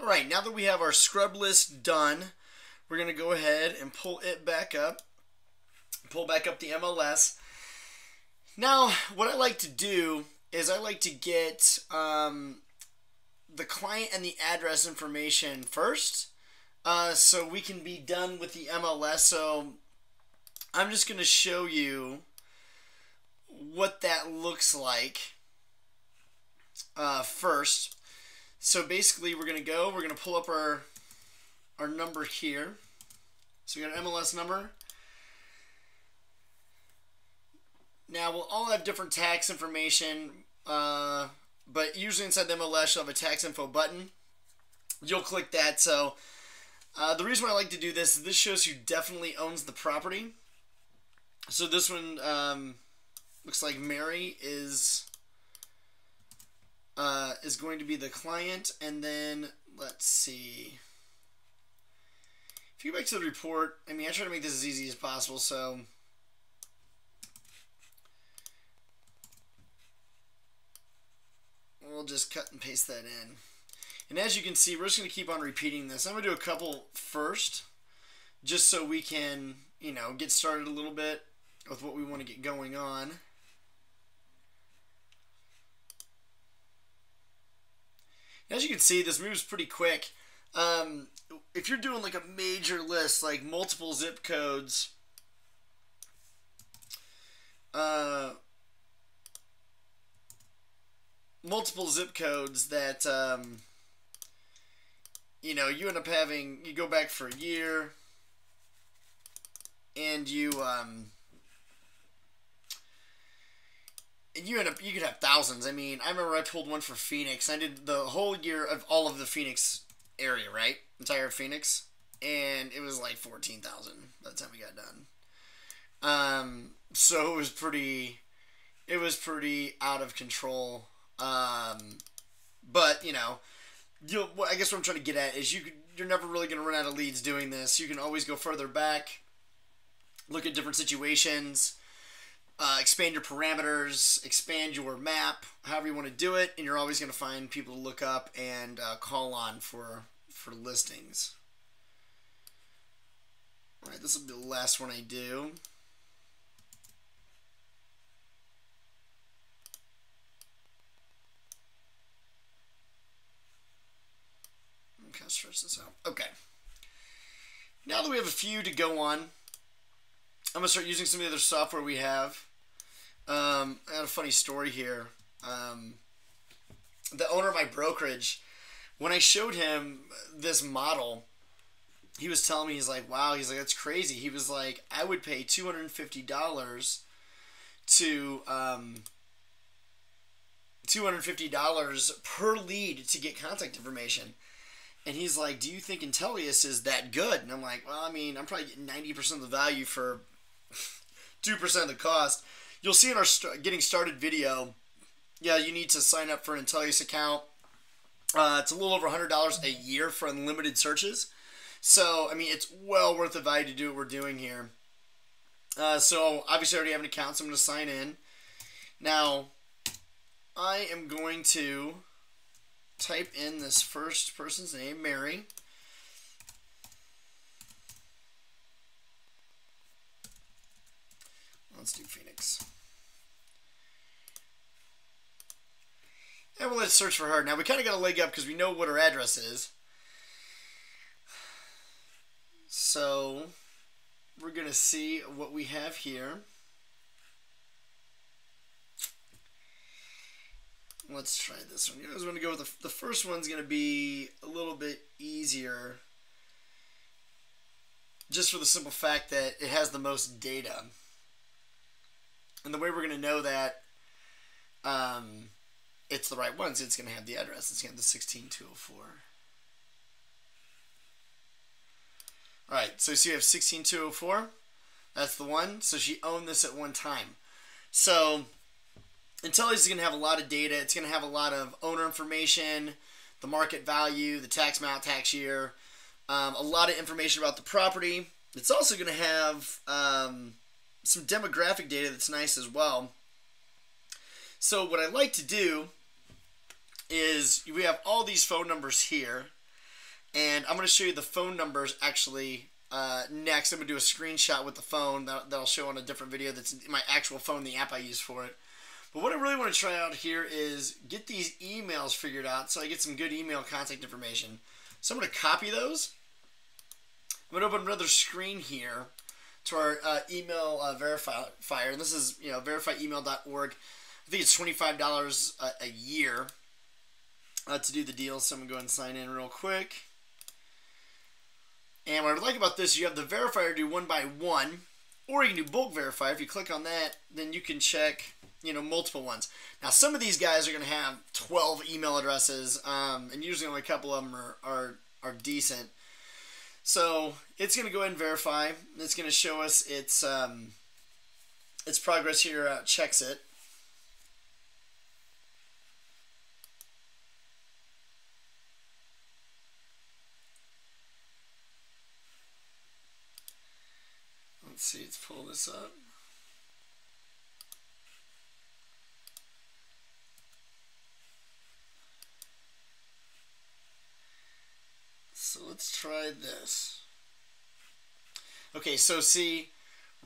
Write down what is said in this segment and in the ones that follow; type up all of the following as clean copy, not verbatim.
Alright, now that we have our scrub list done, we're going to go ahead and pull it back up. Pull back up the MLS. Now, what I like to do is I like to get the client and the address information first, so we can be done with the MLS. So I'm just going to show you what that looks like first. So basically we're going to pull up our number here. So we got an MLS number. Now we'll all have different tax information, but usually inside the MLS you'll have a tax info button. You'll click that. So the reason why I like to do this is this shows who definitely owns the property. So this one looks like Mary is going to be the client, and then let's see. If you go back to the report, I mean, I try to make this as easy as possible, so we'll just cut and paste that in. And as you can see, we're just going to keep on repeating this. I'm going to do a couple first, just so we can, get started a little bit with what we want to get going on. As you can see, this moves pretty quick. If you're doing like a major list, like multiple zip codes, that you end up having, you go back for a year, and you could have thousands. I mean, I remember I pulled one for Phoenix. I did the whole year of all of the Phoenix area, right? Entire Phoenix. And it was like 14,000 by the time we got done. So it was pretty out of control. But, I guess what I'm trying to get at is you're never really going to run out of leads doing this. You can always go further back, look at different situations, expand your parameters, expand your map, however you want to do it, and you're always going to find people to look up and call on for listings. All right, this will be the last one I do. Okay, let's stretch this out. Okay. Now that we have a few to go on, I'm going to start using some of the other software we have. I had a funny story here. The owner of my brokerage, when I showed him this model, he was telling me, he's like, wow, he's like, that's crazy. He was like, I would pay $250 per lead to get contact information. And he's like, do you think Intelius is that good? And I'm like, well, I mean, I'm probably getting 90% of the value for 2% of the cost. You'll see in our getting started video, yeah, you need to sign up for an Intelius account. It's a little over $100 a year for unlimited searches. So, I mean, it's well worth the value to do what we're doing here. So, obviously, I already have an account, so I'm going to sign in. Now, I am going to type in this first person's name, Mary. Let's do Phoenix. And we'll let's search for her. Now, we kind of got a leg up because we know what her address is. So, we're going to see what we have here. Let's try this one. I was going to go with the first one's going to be a little bit easier, just for the simple fact that it has the most data. And the way we're going to know that it's the right one is it's going to have the address. It's going to have the 16204. Alright, so you see we have 16204. That's the one. So she owned this at one time. So Intelius is going to have a lot of data. It's going to have a lot of owner information, the market value, the tax amount, tax year, a lot of information about the property. It's also going to have some demographic data that's nice as well. So what I like to do is we have all these phone numbers here. And I'm going to show you the phone numbers actually next. I'm going to do a screenshot with the phone that'll show on a different video. That's my actual phone, the app I use for it. But what I really want to try out here is get these emails figured out so I get some good email contact information. So I'm going to copy those. I'm going to open another screen here to our email verifier. And this is verifyemail.org. I think it's $25 a year to do the deal. So I'm going to go ahead and sign in real quick. And what I like about this, you have the verifier do one by one, or you can do bulk verify. If you click on that, then you can check, multiple ones. Now, some of these guys are going to have 12 email addresses, and usually only a couple of them are decent. So it's going to go ahead and verify. It's going to show us its progress here. Checks it. Let's see, let's pull this up. So let's try this. Okay, so see,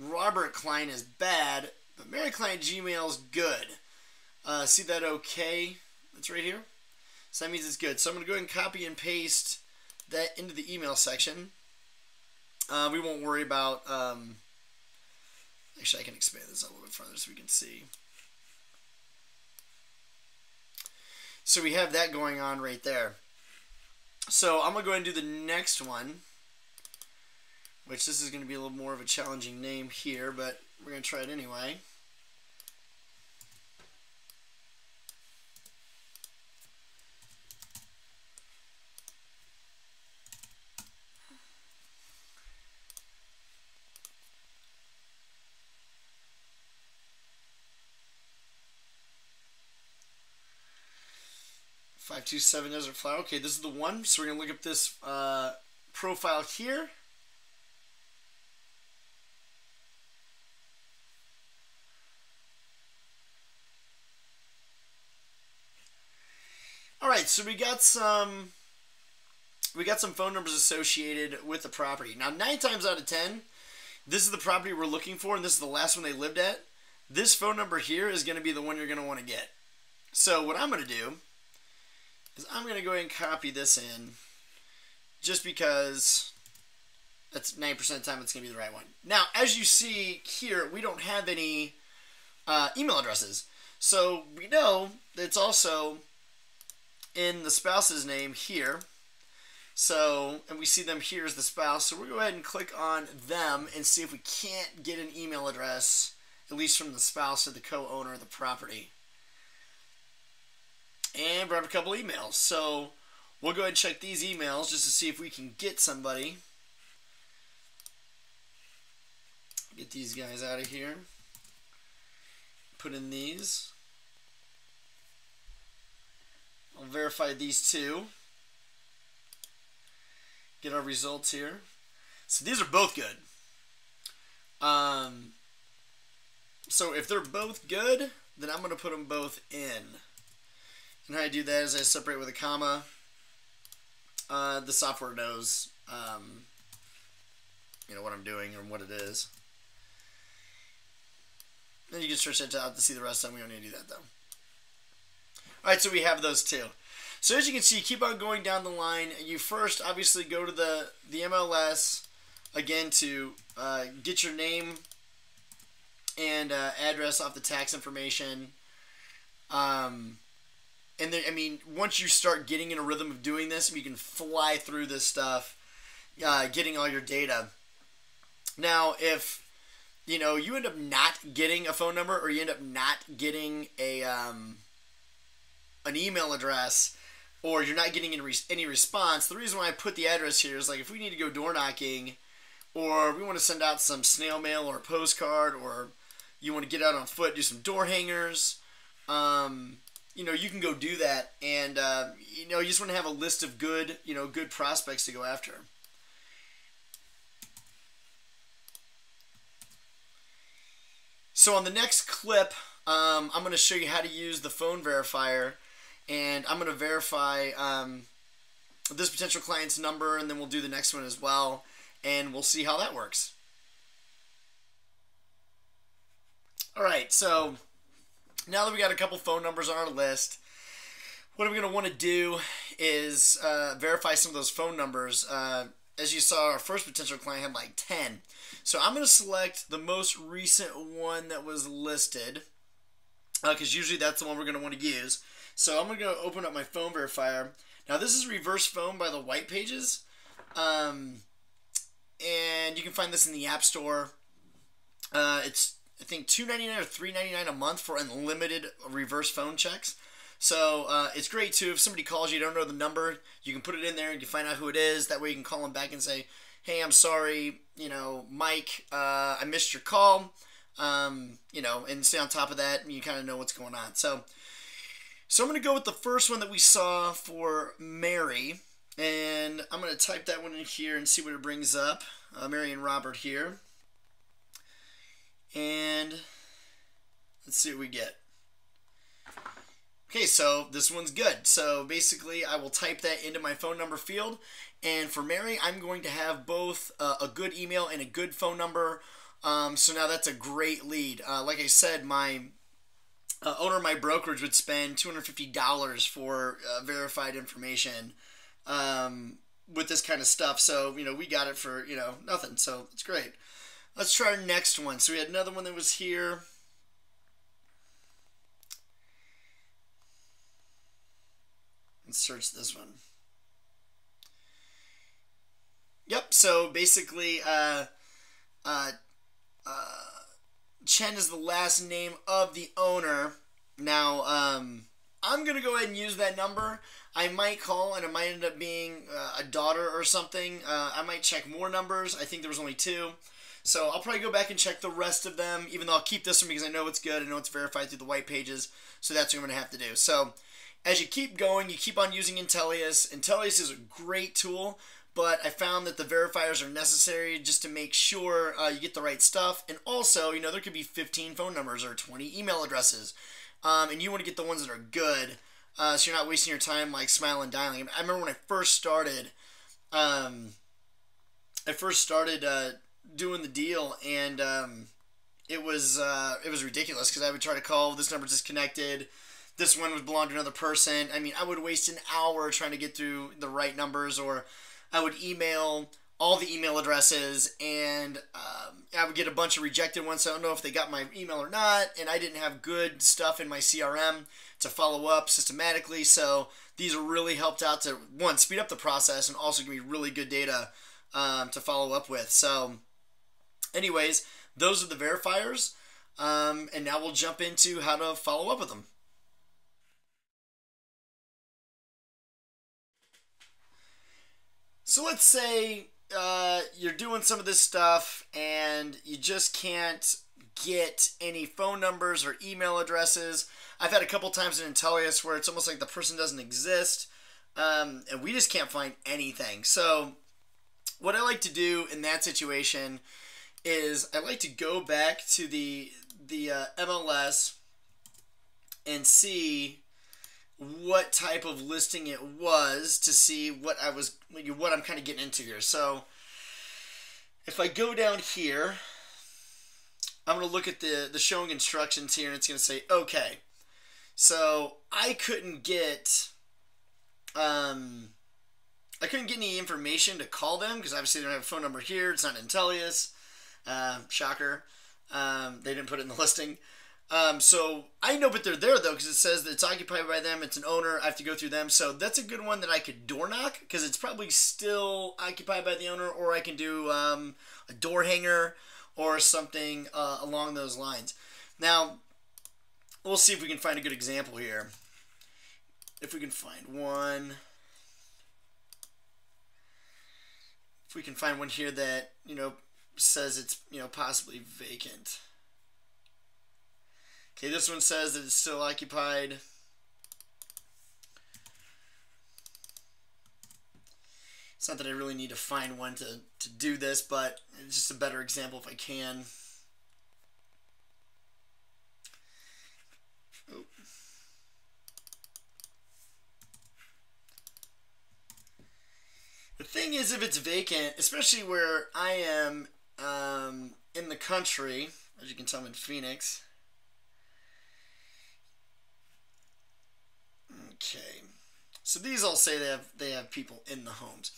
Robert Klein is bad, but Mary Klein Gmail is good. See that okay? That's right here. So that means it's good. So I'm going to go ahead and copy and paste that into the email section. We won't worry about... actually, I can expand this a little bit further so we can see. So we have that going on right there. So I'm going to go ahead and do the next one, which this is going to be a little more of a challenging name here, but we're going to try it anyway. "527 Desert Flower." Okay, this is the one. So we're going to look up this profile here. All right, so we got some phone numbers associated with the property. Now, 9 times out of 10, this is the property we're looking for, and this is the last one they lived at. This phone number here is going to be the one you're going to want to get. So what I'm going to do is I'm going to go ahead and copy this in, just because that's 9% of the time it's going to be the right one. Now, as you see here, we don't have any email addresses. So we know that it's also in the spouse's name here. So, and we see them here as the spouse. So we'll go ahead and click on them and see if we can't get an email address, at least from the spouse or the co-owner of the property. And grab a couple emails. So we'll go ahead and check these emails just to see if we can get somebody. Get these guys out of here. Put in these. I'll verify these two. Get our results here. So these are both good. So if they're both good, then I'm going to put them both in. And how I do that is I separate with a comma. The software knows, what I'm doing or what it is. Then you can stretch that out to see the rest of them. We don't need to do that though. Alright, so we have those two. So as you can see, keep on going down the line. You first obviously go to the MLS again to get your name and address off the tax information. And then, once you start getting in a rhythm of doing this, you can fly through this stuff, getting all your data. Now, if you end up not getting a phone number, or you end up not getting a an email address, or you're not getting any response, the reason why I put the address here is, like, if we need to go door knocking, or we want to send out some snail mail or a postcard, or you want to get out on foot, do some door hangers, you can go do that, and you just want to have a list of good prospects to go after. So on the next clip, I'm going to show you how to use the phone verifier, and I'm going to verify this potential client's number, and then we'll do the next one as well, and we'll see how that works. All right, so now that we got a couple phone numbers on our list, what we're going to want to do is verify some of those phone numbers. As you saw, our first potential client had like 10. So I'm going to select the most recent one that was listed, because usually that's the one we're going to want to use. So I'm going to open up my phone verifier. Now this is reverse phone by the white pages. And you can find this in the App Store. It's, I think, $2.99 or $3.99 a month for unlimited reverse phone checks. So it's great too. If somebody calls you, don't know the number, you can put it in there and you can find out who it is. That way you can call them back and say, hey, I'm sorry, Mike, I missed your call, and stay on top of that, and you kind of know what's going on. So I'm going to go with the first one that we saw for Mary, and I'm going to type that one in here and see what it brings up. Mary and Robert here. And let's see what we get. Okay, so this one's good. So basically, I will type that into my phone number field. And for Mary, I'm going to have both a good email and a good phone number. So now that's a great lead. Like I said, my owner of my brokerage would spend $250 for verified information with this kind of stuff. So, we got it for, nothing. So it's great. Let's try our next one. So we had another one that was here. Let's search this one. Yep, so basically, Chen is the last name of the owner. Now, I'm going to go ahead and use that number. I might call, and it might end up being a daughter or something. I might check more numbers. I think there was only 2. So I'll probably go back and check the rest of them, even though I'll keep this one because I know it's good. I know it's verified through the white pages. So that's what I'm going to have to do. So as you keep going, you keep on using Intelius. Intelius is a great tool, but I found that the verifiers are necessary just to make sure you get the right stuff. And also, there could be 15 phone numbers or 20 email addresses. And you want to get the ones that are good, so you're not wasting your time like smiling and dialing. I remember when I first started, doing the deal, and it was ridiculous because I would try to call, this number disconnected, this one would belong to another person. I mean, I would waste an hour trying to get through the right numbers, or I would email all the email addresses, and I would get a bunch of rejected ones. So I don't know if they got my email or not, and I didn't have good stuff in my CRM to follow up systematically. So these really helped out to, one, speed up the process, and also give me really good data to follow up with. So anyways, those are the verifiers, and now we'll jump into how to follow up with them. So let's say you're doing some of this stuff and you just can't get any phone numbers or email addresses. I've had a couple times in Intelius where it's almost like the person doesn't exist, and we just can't find anything. So what I like to do in that situation is I like to go back to the MLS and see what type of listing it was to see what I'm kind of getting into here. So if I go down here, I'm going to look at the showing instructions here, and it's going to say, okay, so I couldn't get any information to call them because obviously they don't have a phone number here. It's not Intelius. Shocker. They didn't put it in the listing. So I know, but they're there though, because it says that it's occupied by them. It's an owner. I have to go through them. So that's a good one that I could door knock, because it's probably still occupied by the owner, or I can do a door hanger or something along those lines. Now, we'll see if we can find a good example here. If we can find one. If we can find one here that, says it's, possibly vacant. Okay, this one says that it's still occupied. It's not that I really need to find one to do this, but it's just a better example if I can. Oh. Thing is, if it's vacant, especially where I am in the country, as you can tell, I'm in Phoenix. Okay, so these all say they have people in the homes.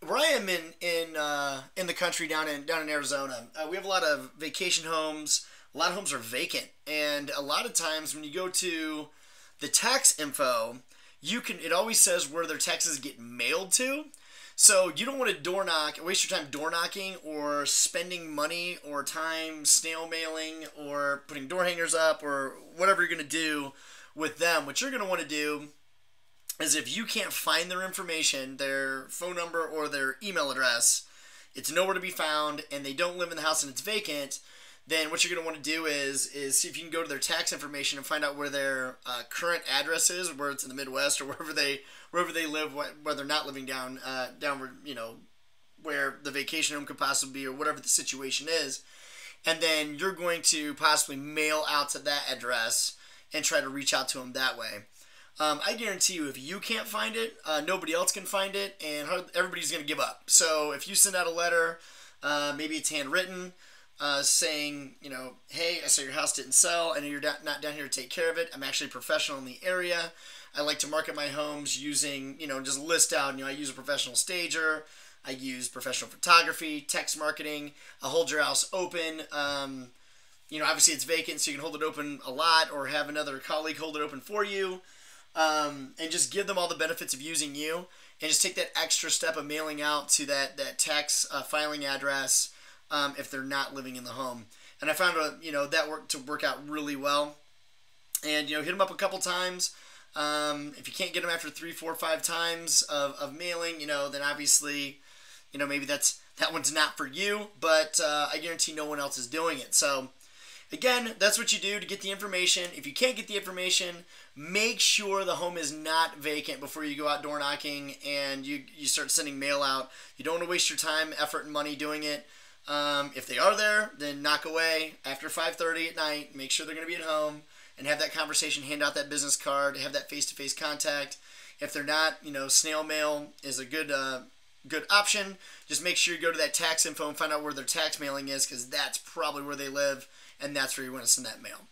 Where I am in the country down in Arizona, we have a lot of vacation homes. A lot of homes are vacant, and a lot of times when you go to the tax info, it always says where their taxes get mailed to. So you don't want to waste your time door knocking or spending money or time snail mailing or putting door hangers up or whatever you're going to do with them. What you're going to want to do is, if you can't find their information, their phone number or their email address, it's nowhere to be found, and they don't live in the house and it's vacant, then what you're going to want to do is see if you can go to their tax information and find out where their current address is, where it's in the Midwest or wherever they live, where they're not living down where, where the vacation home could possibly be, or whatever the situation is. And then you're going to possibly mail out to that address and try to reach out to them that way. I guarantee you, if you can't find it, nobody else can find it, and everybody's going to give up. So if you send out a letter, maybe it's handwritten, saying, hey, I saw your house didn't sell. I know you're not down here to take care of it. I'm actually a professional in the area. I like to market my homes using, just list out, I use a professional stager. I use professional photography, text marketing. I'll hold your house open. Obviously it's vacant, so you can hold it open a lot or have another colleague hold it open for you. And just give them all the benefits of using you, and just take that extra step of mailing out to that tax filing address if they're not living in the home. And I found that work out really well. And hit them up a couple times. If you can't get them after 3, 4, 5 times of mailing, then obviously maybe that one's not for you. But I guarantee no one else is doing it. So again, that's what you do to get the information. If you can't get the information, make sure the home is not vacant before you go out door knocking and you start sending mail out. You don't want to waste your time, effort, and money doing it. If they are there, then knock away after 5:30 at night. Make sure they're going to be at home and have that conversation, hand out that business card, have that face-to-face contact. If they're not, snail mail is a good option. Just make sure you go to that tax info and find out where their tax mailing is, because that's probably where they live, and that's where you want to send that mail.